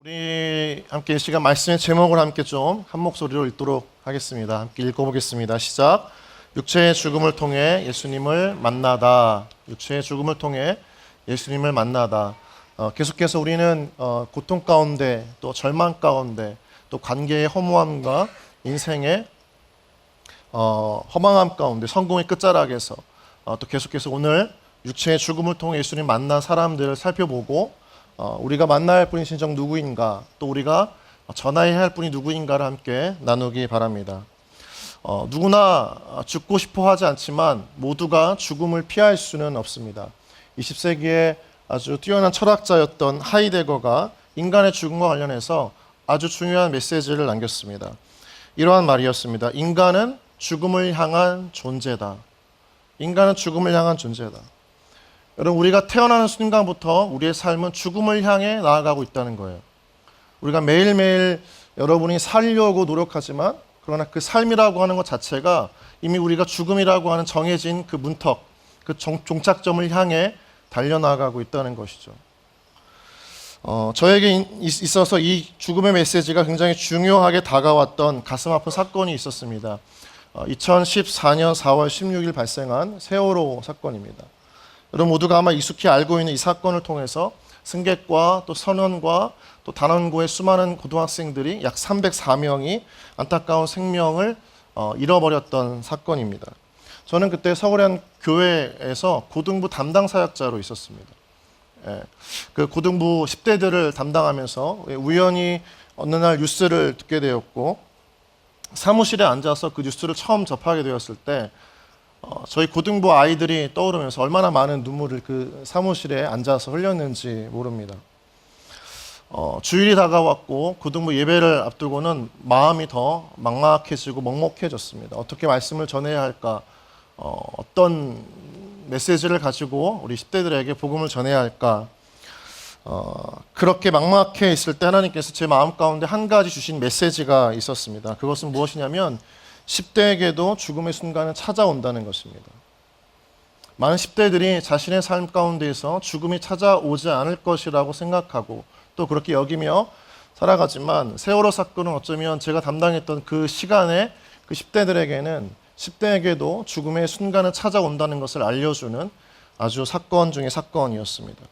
우리 함께 이 시간 말씀의 제목을 함께 좀 한 목소리로 읽도록 하겠습니다. 함께 읽어보겠습니다. 시작. 육체의 죽음을 통해 예수님을 만나다. 육체의 죽음을 통해 예수님을 만나다. 계속해서 우리는 고통 가운데, 또 절망 가운데, 또 관계의 허무함과 인생의 허망함 가운데, 성공의 끝자락에서 또 계속해서 오늘 육체의 죽음을 통해 예수님 만난 사람들을 살펴보고, 우리가 만나야 할 분이 진정 누구인가, 또 우리가 전해야 할 분이 누구인가를 함께 나누기 바랍니다. 누구나 죽고 싶어 하지 않지만 모두가 죽음을 피할 수는 없습니다. 20세기에 아주 뛰어난 철학자였던 하이데거가 인간의 죽음과 관련해서 아주 중요한 메시지를 남겼습니다. 이러한 말이었습니다. 인간은 죽음을 향한 존재다. 인간은 죽음을 향한 존재다. 여러분, 우리가 태어나는 순간부터 우리의 삶은 죽음을 향해 나아가고 있다는 거예요. 우리가 매일매일 여러분이 살려고 노력하지만, 그러나 그 삶이라고 하는 것 자체가 이미 우리가 죽음이라고 하는 정해진 그 문턱, 그 종착점을 향해 달려나가고 있다는 것이죠. 저에게 있어서 이 죽음의 메시지가 굉장히 중요하게 다가왔던 가슴 아픈 사건이 있었습니다. 2014년 4월 16일 발생한 세월호 사건입니다. 여러분 모두가 아마 익숙히 알고 있는 이 사건을 통해서 승객과 또 선원과 또 단원고의 수많은 고등학생들이 약 304명이 안타까운 생명을 잃어버렸던 사건입니다. 저는 그때 서울의 한 교회에서 고등부 담당 사역자로 있었습니다. 그 고등부 10대들을 담당하면서 우연히 어느 날 뉴스를 듣게 되었고, 사무실에 앉아서 그 뉴스를 처음 접하게 되었을 때 저희 고등부 아이들이 떠오르면서 얼마나 많은 눈물을 그 사무실에 앉아서 흘렸는지 모릅니다. 주일이 다가왔고 고등부 예배를 앞두고는 마음이 더 막막해지고 먹먹해졌습니다. 어떻게 말씀을 전해야 할까? 어떤 메시지를 가지고 우리 10대들에게 복음을 전해야 할까? 그렇게 막막해 있을 때 하나님께서 제 마음 가운데 한 가지 주신 메시지가 있었습니다. 그것은 무엇이냐면 10대에게도 죽음의 순간은 찾아온다는 것입니다. 많은 10대들이 자신의 삶 가운데에서 죽음이 찾아오지 않을 것이라고 생각하고 또 그렇게 여기며 살아가지만, 세월호 사건은 어쩌면 제가 담당했던 그 시간에 그 10대들에게는 10대에게도 죽음의 순간은 찾아온다는 것을 알려주는 아주 사건 중의 사건이었습니다.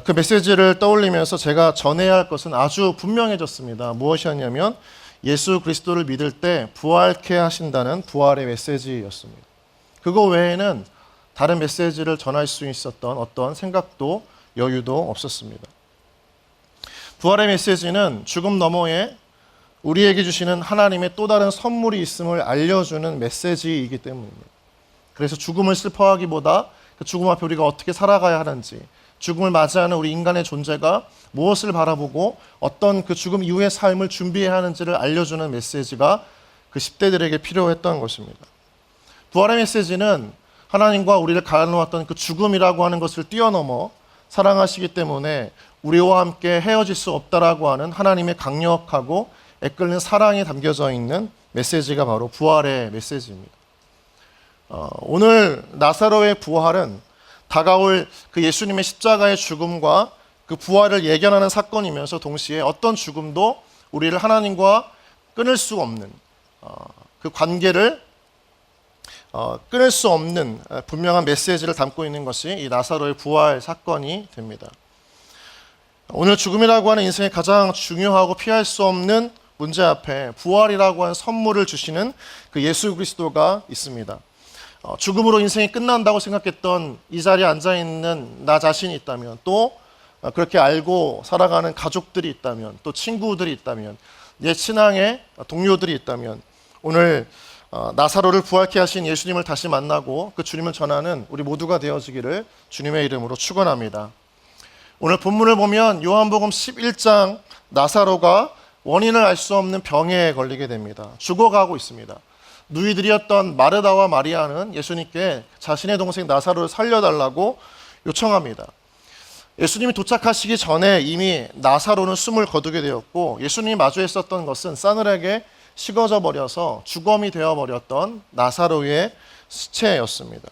그 메시지를 떠올리면서 제가 전해야 할 것은 아주 분명해졌습니다. 무엇이었냐면 예수 그리스도를 믿을 때 부활케 하신다는 부활의 메시지였습니다. 그거 외에는 다른 메시지를 전할 수 있었던 어떤 생각도 여유도 없었습니다. 부활의 메시지는 죽음 너머에 우리에게 주시는 하나님의 또 다른 선물이 있음을 알려주는 메시지이기 때문입니다. 그래서 죽음을 슬퍼하기보다 그 죽음 앞에 우리가 어떻게 살아가야 하는지, 죽음을 맞이하는 우리 인간의 존재가 무엇을 바라보고 어떤 그 죽음 이후의 삶을 준비해야 하는지를 알려주는 메시지가 그 10대들에게 필요했던 것입니다. 부활의 메시지는 하나님과 우리를 가르놓았던 그 죽음이라고 하는 것을 뛰어넘어 사랑하시기 때문에 우리와 함께 헤어질 수 없다라고 하는 하나님의 강력하고 애끓는 사랑이 담겨져 있는 메시지가 바로 부활의 메시지입니다. 오늘 나사로의 부활은 다가올 그 예수님의 십자가의 죽음과 그 부활을 예견하는 사건이면서 동시에 어떤 죽음도 우리를 하나님과 끊을 수 없는 그 관계를 끊을 수 없는 분명한 메시지를 담고 있는 것이 이 나사로의 부활 사건이 됩니다. 오늘 죽음이라고 하는 인생의 가장 중요하고 피할 수 없는 문제 앞에 부활이라고 하는 선물을 주시는 그 예수 그리스도가 있습니다. 죽음으로 인생이 끝난다고 생각했던 이 자리에 앉아있는 나 자신이 있다면, 또 그렇게 알고 살아가는 가족들이 있다면, 또 친구들이 있다면, 내 친항의 동료들이 있다면, 오늘 나사로를 부활케 하신 예수님을 다시 만나고 그 주님을 전하는 우리 모두가 되어지기를 주님의 이름으로 축원합니다. 오늘 본문을 보면 요한복음 11장 나사로가 원인을 알 수 없는 병에 걸리게 됩니다. 죽어가고 있습니다. 누이들이었던 마르다와 마리아는 예수님께 자신의 동생 나사로를 살려달라고 요청합니다. 예수님이 도착하시기 전에 이미 나사로는 숨을 거두게 되었고, 예수님이 마주했었던 것은 싸늘하게 식어져 버려서 주검이 되어버렸던 나사로의 시체였습니다.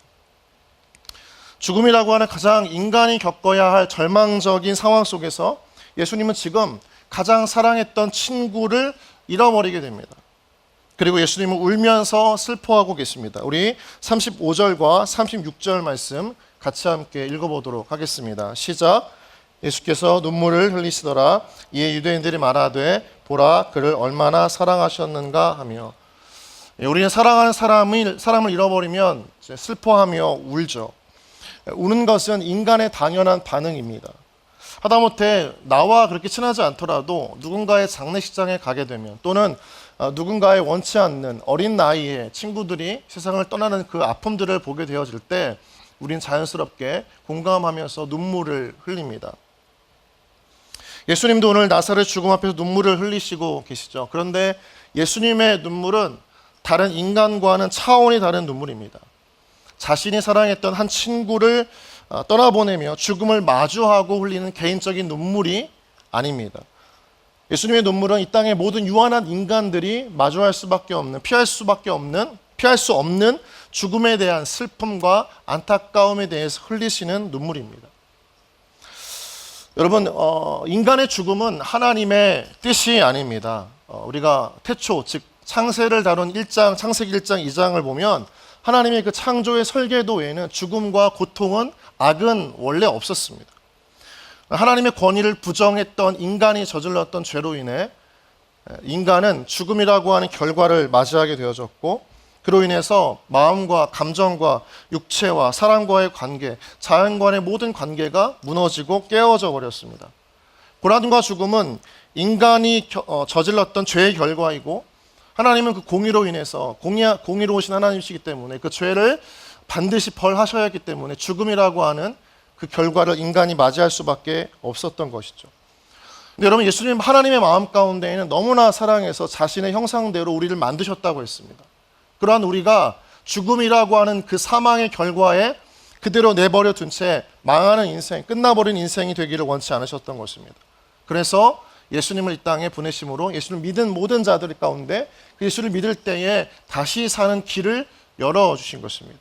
죽음이라고 하는 가장 인간이 겪어야 할 절망적인 상황 속에서 예수님은 지금 가장 사랑했던 친구를 잃어버리게 됩니다. 그리고 예수님은 울면서 슬퍼하고 계십니다. 우리 35절과 36절 말씀 같이 함께 읽어보도록 하겠습니다. 시작. 예수께서 눈물을 흘리시더라. 이에 유대인들이 말하되 보라 그를 얼마나 사랑하셨는가 하며. 우리는 사랑하는 사람을 잃어버리면 슬퍼하며 울죠. 우는 것은 인간의 당연한 반응입니다. 하다못해 나와 그렇게 친하지 않더라도 누군가의 장례식장에 가게 되면, 또는 누군가의 원치 않는 어린 나이에 친구들이 세상을 떠나는 그 아픔들을 보게 되어질 때 우린 자연스럽게 공감하면서 눈물을 흘립니다. 예수님도 오늘 나사렛 죽음 앞에서 눈물을 흘리시고 계시죠. 그런데 예수님의 눈물은 다른 인간과는 차원이 다른 눈물입니다. 자신이 사랑했던 한 친구를 떠나보내며 죽음을 마주하고 흘리는 개인적인 눈물이 아닙니다. 예수님의 눈물은 이 땅의 모든 유한한 인간들이 마주할 수밖에 없는, 피할 수 없는 죽음에 대한 슬픔과 안타까움에 대해서 흘리시는 눈물입니다. 여러분, 인간의 죽음은 하나님의 뜻이 아닙니다. 우리가 태초, 즉 창세를 다룬 창세기 1장, 2장을 보면 하나님의 그 창조의 설계도 외에는 죽음과 고통은, 악은 원래 없었습니다. 하나님의 권위를 부정했던 인간이 저질렀던 죄로 인해 인간은 죽음이라고 하는 결과를 맞이하게 되어졌고, 그로 인해서 마음과 감정과 육체와 사람과의 관계, 자연과의 모든 관계가 무너지고 깨어져 버렸습니다. 고난과 죽음은 인간이 저질렀던 죄의 결과이고, 하나님은 그 공의로 인해서 공의로우신 하나님이시기 때문에 그 죄를 반드시 벌하셔야 했기 때문에 죽음이라고 하는 그 결과를 인간이 맞이할 수밖에 없었던 것이죠. 근데 여러분, 예수님 하나님의 마음 가운데에는 너무나 사랑해서 자신의 형상대로 우리를 만드셨다고 했습니다. 그러한 우리가 죽음이라고 하는 그 사망의 결과에 그대로 내버려 둔 채 망하는 인생, 끝나버린 인생이 되기를 원치 않으셨던 것입니다. 그래서 예수님을 이 땅에 보내심으로 예수를 믿은 모든 자들 가운데 그 예수를 믿을 때에 다시 사는 길을 열어주신 것입니다.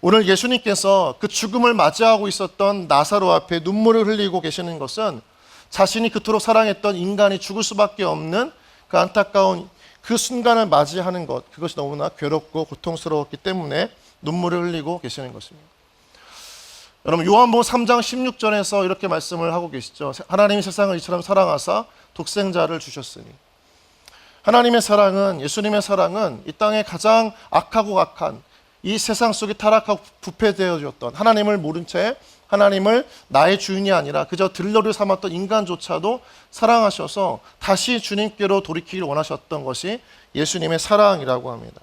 오늘 예수님께서 그 죽음을 맞이하고 있었던 나사로 앞에 눈물을 흘리고 계시는 것은 자신이 그토록 사랑했던 인간이 죽을 수밖에 없는 그 안타까운 그 순간을 맞이하는 것, 그것이 너무나 괴롭고 고통스러웠기 때문에 눈물을 흘리고 계시는 것입니다. 여러분, 요한복음 3장 16절에서 이렇게 말씀을 하고 계시죠. 하나님이 세상을 이처럼 사랑하사 독생자를 주셨으니. 하나님의 사랑은, 예수님의 사랑은 이 땅에 가장 악하고 악한 이 세상 속에 타락하고 부패되어졌던, 하나님을 모른 채 하나님을 나의 주인이 아니라 그저 들러리 삼았던 인간조차도 사랑하셔서 다시 주님께로 돌이키기를 원하셨던 것이 예수님의 사랑이라고 합니다.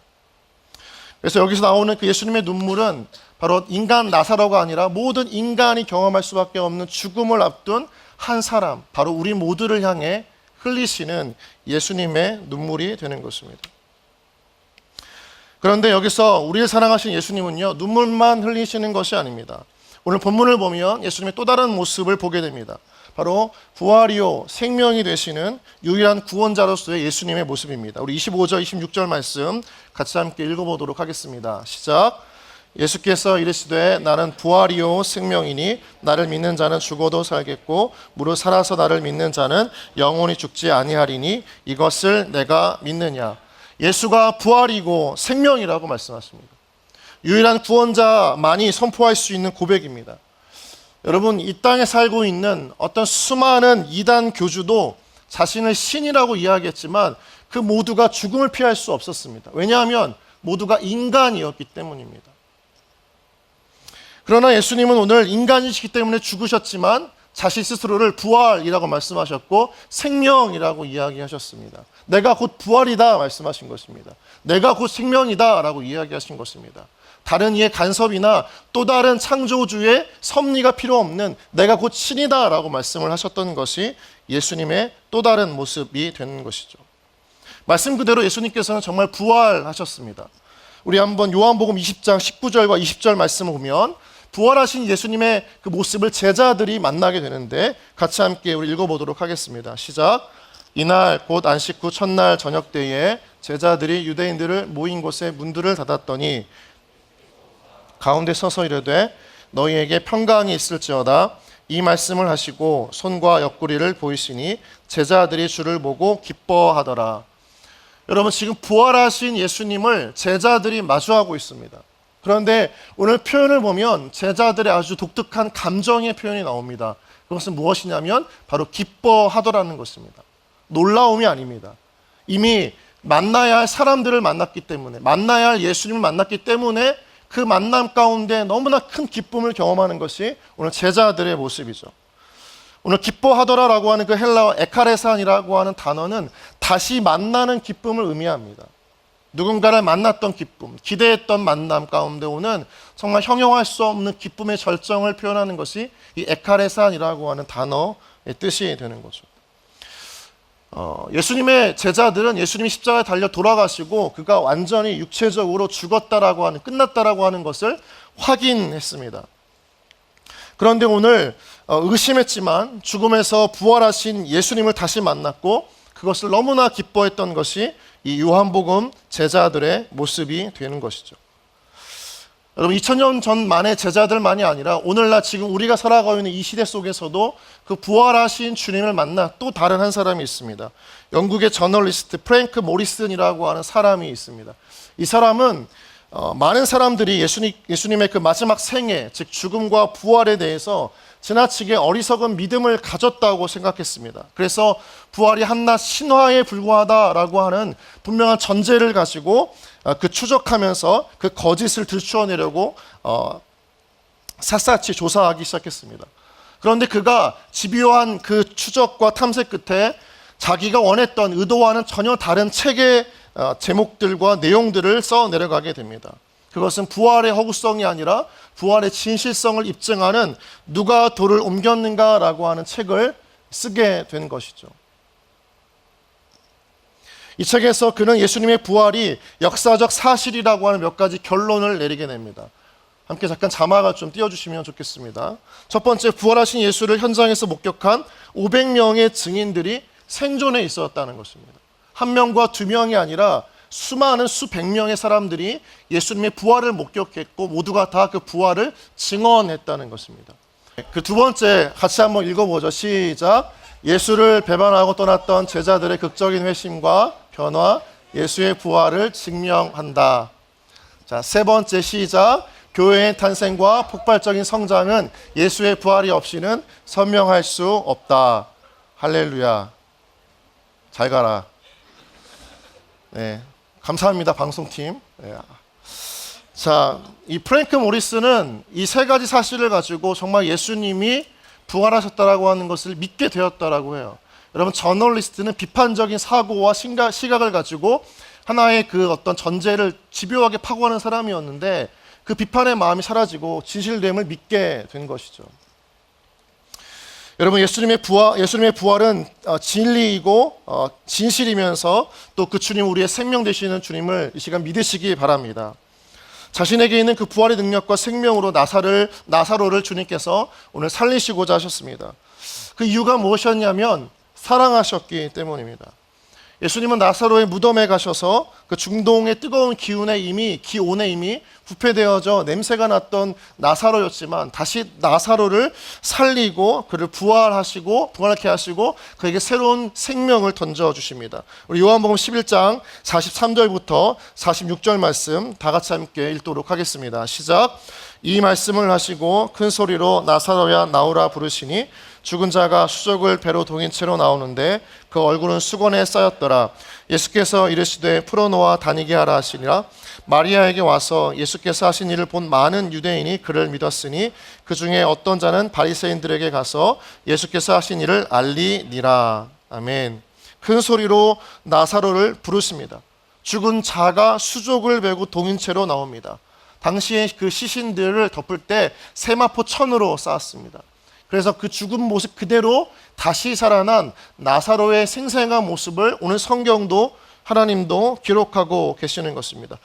그래서 여기서 나오는 그 예수님의 눈물은 바로 인간 나사로가 아니라 모든 인간이 경험할 수밖에 없는 죽음을 앞둔 한 사람, 바로 우리 모두를 향해 흘리시는 예수님의 눈물이 되는 것입니다. 그런데 여기서 우리를 사랑하신 예수님은요, 눈물만 흘리시는 것이 아닙니다. 오늘 본문을 보면 예수님의 또 다른 모습을 보게 됩니다. 바로 부활이요 생명이 되시는 유일한 구원자로서의 예수님의 모습입니다. 우리 25절, 26절 말씀 같이 함께 읽어보도록 하겠습니다. 시작. 예수께서 이르시되 나는 부활이요 생명이니 나를 믿는 자는 죽어도 살겠고 무릇 살아서 나를 믿는 자는 영원히 죽지 아니하리니 이것을 내가 믿느냐. 예수가 부활이고 생명이라고 말씀하십니다. 유일한 구원자만이 선포할 수 있는 고백입니다. 여러분, 이 땅에 살고 있는 어떤 수많은 이단 교주도 자신을 신이라고 이야기했지만 그 모두가 죽음을 피할 수 없었습니다. 왜냐하면 모두가 인간이었기 때문입니다. 그러나 예수님은 오늘 인간이시기 때문에 죽으셨지만 자신 스스로를 부활이라고 말씀하셨고 생명이라고 이야기하셨습니다. 내가 곧 부활이다 말씀하신 것입니다. 내가 곧 생명이다 라고 이야기하신 것입니다. 다른 이의 간섭이나 또 다른 창조주의 섭리가 필요 없는 내가 곧 신이다 라고 말씀을 하셨던 것이 예수님의 또 다른 모습이 되는 것이죠. 말씀 그대로 예수님께서는 정말 부활하셨습니다. 우리 한번 요한복음 20장 19절과 20절 말씀을 보면 부활하신 예수님의 그 모습을 제자들이 만나게 되는데 같이 함께 우리 읽어보도록 하겠습니다. 시작. 이날 곧 안식 후 첫날 저녁 때에 제자들이 유대인들을 모인 곳에 문들을 닫았더니 가운데 서서 이르되 너희에게 평강이 있을지어다. 이 말씀을 하시고 손과 옆구리를 보이시니 제자들이 주를 보고 기뻐하더라. 여러분, 지금 부활하신 예수님을 제자들이 마주하고 있습니다. 그런데 오늘 표현을 보면 제자들의 아주 독특한 감정의 표현이 나옵니다. 그것은 무엇이냐면 바로 기뻐하더라는 것입니다. 놀라움이 아닙니다. 이미 만나야 할 사람들을 만났기 때문에, 만나야 할 예수님을 만났기 때문에 그 만남 가운데 너무나 큰 기쁨을 경험하는 것이 오늘 제자들의 모습이죠. 오늘 기뻐하더라라고 하는 그 헬라어 에카레산이라고 하는 단어는 다시 만나는 기쁨을 의미합니다. 누군가를 만났던 기쁨, 기대했던 만남 가운데 오는 정말 형용할 수 없는 기쁨의 절정을 표현하는 것이 이 에카레산이라고 하는 단어의 뜻이 되는 거죠. 예수님의 제자들은 예수님이 십자가에 달려 돌아가시고 그가 완전히 육체적으로 죽었다라고 하는, 끝났다라고 하는 것을 확인했습니다. 그런데 오늘 의심했지만 죽음에서 부활하신 예수님을 다시 만났고 그것을 너무나 기뻐했던 것이 이 요한복음 제자들의 모습이 되는 것이죠. 여러분, 2000년 전만의 제자들만이 아니라 오늘날 지금 우리가 살아가고 있는 이 시대 속에서도 그 부활하신 주님을 만나 또 다른 한 사람이 있습니다. 영국의 저널리스트 프랭크 모리슨이라고 하는 사람이 있습니다. 이 사람은 많은 사람들이 예수님의 그 마지막 생애, 즉 죽음과 부활에 대해서 지나치게 어리석은 믿음을 가졌다고 생각했습니다. 그래서 부활이 한낱 신화에 불과하다라고 하는 분명한 전제를 가지고 그 추적하면서 그 거짓을 들추어내려고 샅샅이 조사하기 시작했습니다. 그런데 그가 집요한 그 추적과 탐색 끝에 자기가 원했던 의도와는 전혀 다른 책의 제목들과 내용들을 써 내려가게 됩니다. 그것은 부활의 허구성이 아니라 부활의 진실성을 입증하는 누가 돌을 옮겼는가라고 하는 책을 쓰게 된 것이죠. 이 책에서 그는 예수님의 부활이 역사적 사실이라고 하는 몇 가지 결론을 내리게 됩니다. 함께 잠깐 자막을 좀 띄워주시면 좋겠습니다. 첫 번째, 부활하신 예수를 현장에서 목격한 500명의 증인들이 생존해 있었다는 것입니다. 한 명과 두 명이 아니라 수많은 수백 명의 사람들이 예수님의 부활을 목격했고 모두가 다 그 부활을 증언했다는 것입니다. 그 두 번째, 같이 한번 읽어보죠. 시작. 예수를 배반하고 떠났던 제자들의 극적인 회심과 변화, 예수의 부활을 증명한다. 자, 세 번째, 시작. 교회의 탄생과 폭발적인 성장은 예수의 부활이 없이는 선명할 수 없다. 할렐루야. 잘 가라. 네, 감사합니다, 방송팀. 네. 자, 이 프랭크 모리스는 이 세 가지 사실을 가지고 정말 예수님이 부활하셨다라고 하는 것을 믿게 되었다라고 해요. 여러분, 저널리스트는 비판적인 사고와 시각을 가지고 하나의 그 어떤 전제를 집요하게 파고하는 사람이었는데 그 비판의 마음이 사라지고 진실됨을 믿게 된 것이죠. 여러분, 예수님의 부활은 진리이고 진실이면서 또 그 주님, 우리의 생명 되시는 주님을 이 시간 믿으시기 바랍니다. 자신에게 있는 그 부활의 능력과 생명으로 나사로를 주님께서 오늘 살리시고자 하셨습니다. 그 이유가 무엇이었냐면 사랑하셨기 때문입니다. 예수님은 나사로의 무덤에 가셔서 그 중동의 뜨거운 기온에 이미 부패되어져 냄새가 났던 나사로였지만 다시 나사로를 살리고 그를 부활하게 하시고 그에게 새로운 생명을 던져주십니다. 우리 요한복음 11장 43절부터 46절 말씀 다 같이 함께 읽도록 하겠습니다. 시작. 이 말씀을 하시고 큰 소리로 나사로야 나오라 부르시니 죽은 자가 수족을 배로 동인 채로 나오는데 그 얼굴은 수건에 쌓였더라. 예수께서 이르시되 풀어놓아 다니게 하라 하시니라. 마리아에게 와서 예수께서 하신 일을 본 많은 유대인이 그를 믿었으니 그 중에 어떤 자는 바리새인들에게 가서 예수께서 하신 일을 알리니라. 아멘. 큰 소리로 나사로를 부르십니다. 죽은 자가 수족을 베고 동인 채로 나옵니다. 당시에 그 시신들을 덮을 때 세마포 천으로 쌓았습니다. 그래서 그 죽은 모습 그대로 다시 살아난 나사로의 생생한 모습을 오늘 성경도 하나님도 기록하고 계시는 것입니다.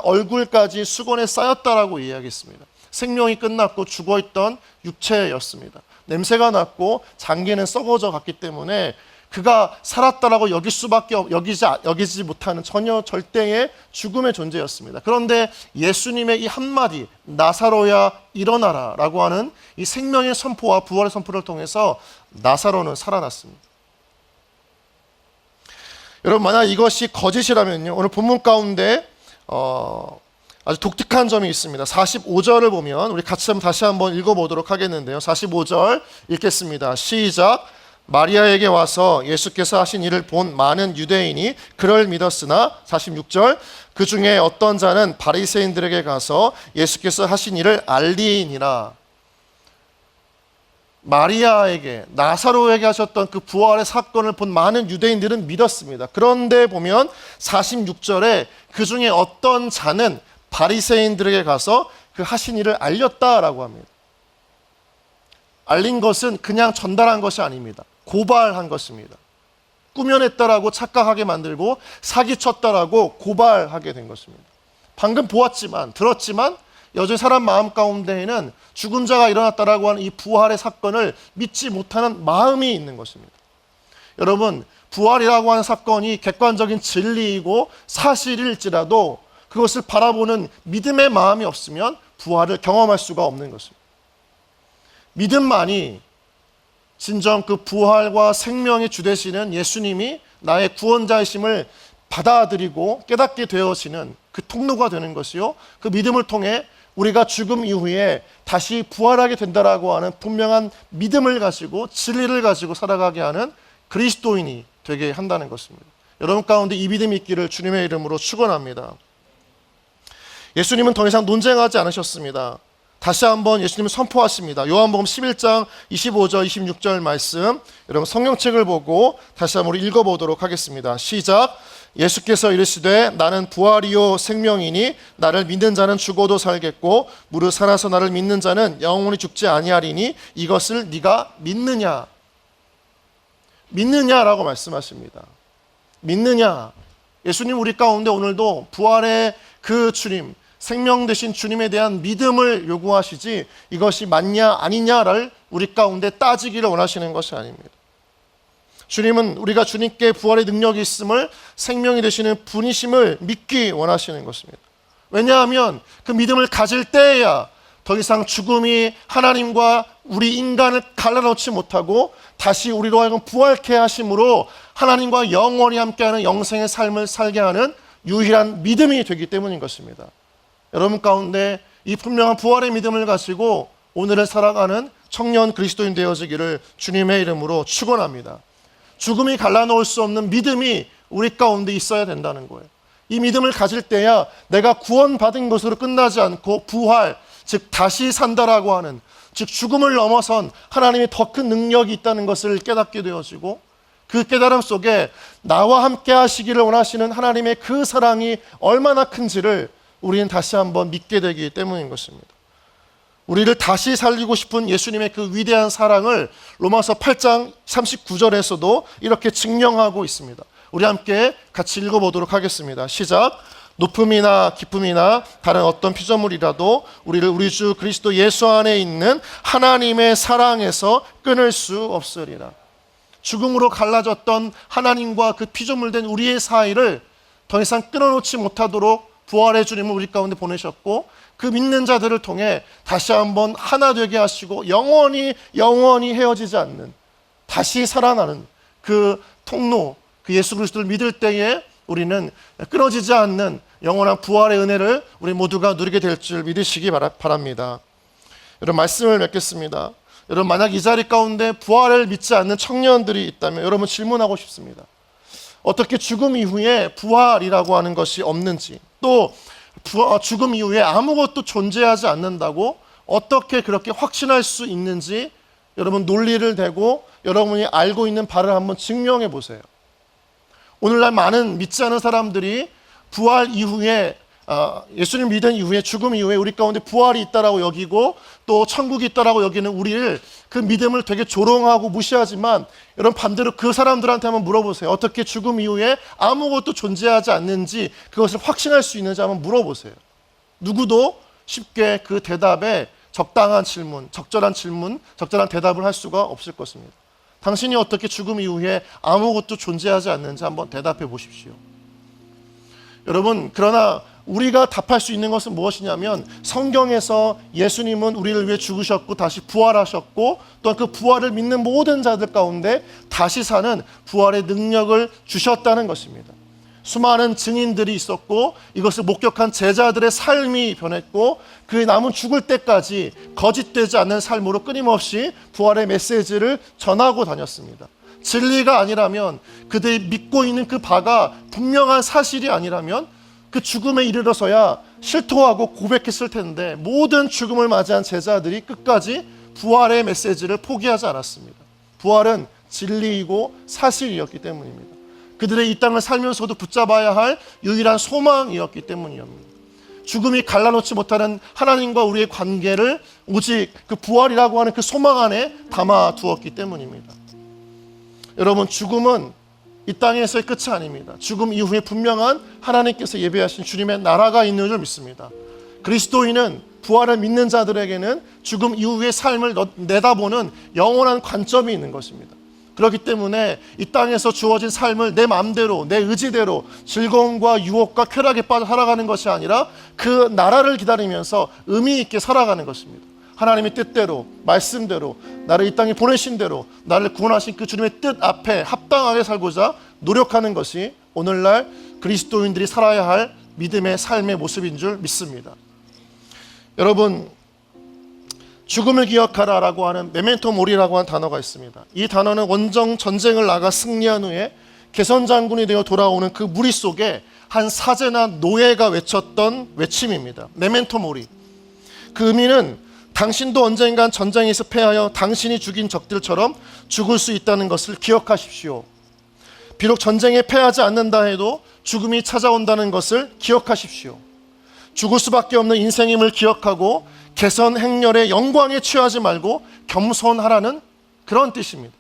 얼굴까지 수건에 쌓였다라고 이야기했습니다. 생명이 끝났고 죽어있던 육체였습니다. 냄새가 났고 장기는 썩어져 갔기 때문에 그가 살았다라고 여기지 못하는 전혀 절대의 죽음의 존재였습니다. 그런데 예수님의 이 한마디, 나사로야 일어나라 라고 하는 이 생명의 선포와 부활의 선포를 통해서 나사로는 살아났습니다. 여러분, 만약 이것이 거짓이라면요, 오늘 본문 가운데 아주 독특한 점이 있습니다. 45절을 보면 우리 같이 다시 한번 읽어보도록 하겠는데요. 45절 읽겠습니다. 시작. 마리아에게 와서 예수께서 하신 일을 본 많은 유대인이 그를 믿었으나 46절 그 중에 어떤 자는 바리새인들에게 가서 예수께서 하신 일을 알리니라. 마리아에게, 나사로에게 하셨던 그 부활의 사건을 본 많은 유대인들은 믿었습니다. 그런데 보면 46절에 그 중에 어떤 자는 바리새인들에게 가서 그 하신 일을 알렸다라고 합니다. 알린 것은 그냥 전달한 것이 아닙니다. 고발한 것입니다. 꾸며냈다라고 착각하게 만들고 사기쳤다라고 고발하게 된 것입니다. 방금 보았지만, 들었지만 여전히 사람 마음 가운데에는 죽은 자가 일어났다라고 하는 이 부활의 사건을 믿지 못하는 마음이 있는 것입니다. 여러분, 부활이라고 하는 사건이 객관적인 진리이고 사실일지라도 그것을 바라보는 믿음의 마음이 없으면 부활을 경험할 수가 없는 것입니다. 믿음만이 진정 그 부활과 생명의 주 되시는 예수님이 나의 구원자이심을 받아들이고 깨닫게 되어지는 그 통로가 되는 것이요, 그 믿음을 통해 우리가 죽음 이후에 다시 부활하게 된다라고 하는 분명한 믿음을 가지고 진리를 가지고 살아가게 하는 그리스도인이 되게 한다는 것입니다. 여러분 가운데 이 믿음이 있기를 주님의 이름으로 축원합니다. 예수님은 더 이상 논쟁하지 않으셨습니다. 다시 한번 예수님은 선포하십니다. 요한복음 11장 25절 26절 말씀, 여러분 성경책을 보고 다시 한번 우리 읽어보도록 하겠습니다. 시작. 예수께서 이르시되 나는 부활이요 생명이니 나를 믿는 자는 죽어도 살겠고 무릇 살아서 나를 믿는 자는 영원히 죽지 아니하리니 이것을 네가 믿느냐? 믿느냐라고 말씀하십니다. 믿느냐? 예수님 우리 가운데 오늘도 부활의 그 주님, 생명 되신 주님에 대한 믿음을 요구하시지 이것이 맞냐 아니냐를 우리 가운데 따지기를 원하시는 것이 아닙니다. 주님은 우리가 주님께 부활의 능력이 있음을, 생명이 되시는 분이심을 믿기 원하시는 것입니다. 왜냐하면 그 믿음을 가질 때에야 더 이상 죽음이 하나님과 우리 인간을 갈라놓지 못하고 다시 우리로 하여금 부활케 하심으로 하나님과 영원히 함께하는 영생의 삶을 살게 하는 유일한 믿음이 되기 때문인 것입니다. 여러분 가운데 이 분명한 부활의 믿음을 가지고 오늘을 살아가는 청년 그리스도인 되어지기를 주님의 이름으로 축원합니다. 죽음이 갈라놓을 수 없는 믿음이 우리 가운데 있어야 된다는 거예요. 이 믿음을 가질 때야 내가 구원받은 것으로 끝나지 않고 부활, 즉 다시 산다라고 하는, 즉 죽음을 넘어선 하나님의 더 큰 능력이 있다는 것을 깨닫게 되어지고 그 깨달음 속에 나와 함께 하시기를 원하시는 하나님의 그 사랑이 얼마나 큰지를 우리는 다시 한번 믿게 되기 때문인 것입니다. 우리를 다시 살리고 싶은 예수님의 그 위대한 사랑을 로마서 8장 39절에서도 이렇게 증명하고 있습니다. 우리 함께 같이 읽어보도록 하겠습니다. 시작. 높음이나 기쁨이나 다른 어떤 피조물이라도 우리를 우리 주 그리스도 예수 안에 있는 하나님의 사랑에서 끊을 수 없으리라. 죽음으로 갈라졌던 하나님과 그 피조물된 우리의 사이를 더 이상 끊어놓지 못하도록 부활의 주님을 우리 가운데 보내셨고 그 믿는 자들을 통해 다시 한번 하나 되게 하시고 영원히 헤어지지 않는, 다시 살아나는 그 통로, 그 예수 그리스도를 믿을 때에 우리는 끊어지지 않는 영원한 부활의 은혜를 우리 모두가 누리게 될 줄 믿으시기 바랍니다. 여러분 말씀을 맺겠습니다. 여러분 만약 이 자리 가운데 부활을 믿지 않는 청년들이 있다면 여러분 질문하고 싶습니다. 어떻게 죽음 이후에 부활이라고 하는 것이 없는지, 또 죽음 이후에 아무것도 존재하지 않는다고 어떻게 그렇게 확신할 수 있는지 여러분 논리를 대고 여러분이 알고 있는 바를 한번 증명해 보세요. 오늘날 많은 믿지 않는 사람들이 부활 이후에 예수님 믿은 이후에, 죽음 이후에 우리 가운데 부활이 있다라고 여기고 또 천국이 있다라고 여기는 우리를, 그 믿음을 되게 조롱하고 무시하지만 여러분 반대로 그 사람들한테 한번 물어보세요. 어떻게 죽음 이후에 아무것도 존재하지 않는지 그것을 확신할 수 있는지 한번 물어보세요. 누구도 쉽게 그 대답에 적당한 질문, 적절한 대답을 할 수가 없을 것입니다. 당신이 어떻게 죽음 이후에 아무것도 존재하지 않는지 한번 대답해 보십시오. 여러분, 그러나 우리가 답할 수 있는 것은 무엇이냐면 성경에서 예수님은 우리를 위해 죽으셨고 다시 부활하셨고 또한 그 부활을 믿는 모든 자들 가운데 다시 사는 부활의 능력을 주셨다는 것입니다. 수많은 증인들이 있었고 이것을 목격한 제자들의 삶이 변했고 그 남은 죽을 때까지 거짓되지 않는 삶으로 끊임없이 부활의 메시지를 전하고 다녔습니다. 진리가 아니라면, 그들이 믿고 있는 그 바가 분명한 사실이 아니라면 그 죽음에 이르러서야 실토하고 고백했을 텐데 모든 죽음을 맞이한 제자들이 끝까지 부활의 메시지를 포기하지 않았습니다. 부활은 진리이고 사실이었기 때문입니다. 그들의 이 땅을 살면서도 붙잡아야 할 유일한 소망이었기 때문이옵니다. 죽음이 갈라놓지 못하는 하나님과 우리의 관계를 오직 그 부활이라고 하는 그 소망 안에 담아두었기 때문입니다. 여러분, 죽음은 이 땅에서의 끝이 아닙니다. 죽음 이후에 분명한 하나님께서 예비하신 주님의 나라가 있는 줄 믿습니다. 그리스도인은, 부활을 믿는 자들에게는 죽음 이후의 삶을 내다보는 영원한 관점이 있는 것입니다. 그렇기 때문에 이 땅에서 주어진 삶을 내 마음대로, 내 의지대로 즐거움과 유혹과 쾌락에 빠져 살아가는 것이 아니라 그 나라를 기다리면서 의미 있게 살아가는 것입니다. 하나님의 뜻대로, 말씀대로, 나를 이 땅에 보내신 대로 나를 구원하신 그 주님의 뜻 앞에 합당하게 살고자 노력하는 것이 오늘날 그리스도인들이 살아야 할 믿음의 삶의 모습인 줄 믿습니다. 여러분, 죽음을 기억하라라고 하는 메멘토 모리라고 하는 단어가 있습니다. 이 단어는 원정 전쟁을 나가 승리한 후에 개선 장군이 되어 돌아오는 그 무리 속에 한 사제나 노예가 외쳤던 외침입니다. 메멘토 모리. 그 의미는 당신도 언젠간 전쟁에서 패하여 당신이 죽인 적들처럼 죽을 수 있다는 것을 기억하십시오. 비록 전쟁에 패하지 않는다 해도 죽음이 찾아온다는 것을 기억하십시오. 죽을 수밖에 없는 인생임을 기억하고 개선 행렬의 영광에 취하지 말고 겸손하라는 그런 뜻입니다.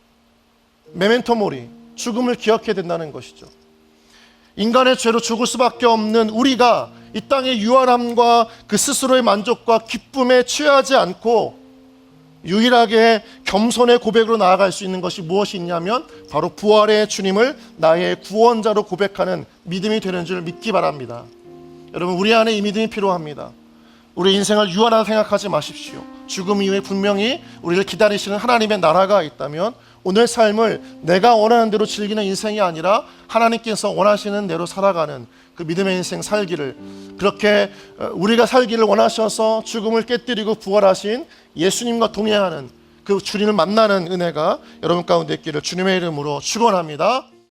메멘토 모리, 죽음을 기억해야 된다는 것이죠. 인간의 죄로 죽을 수밖에 없는 우리가 이 땅의 유한함과 그 스스로의 만족과 기쁨에 취하지 않고 유일하게 겸손의 고백으로 나아갈 수 있는 것이 무엇이 있냐면 바로 부활의 주님을 나의 구원자로 고백하는 믿음이 되는 줄 믿기 바랍니다. 여러분, 우리 안에 이 믿음이 필요합니다. 우리 인생을 유한하다 생각하지 마십시오. 죽음 이후에 분명히 우리를 기다리시는 하나님의 나라가 있다면 오늘 삶을 내가 원하는 대로 즐기는 인생이 아니라 하나님께서 원하시는 대로 살아가는 그 믿음의 인생 살기를, 그렇게 우리가 살기를 원하셔서 죽음을 깨뜨리고 부활하신 예수님과 동행하는 그 주님을 만나는 은혜가 여러분 가운데 있기를 주님의 이름으로 축원합니다.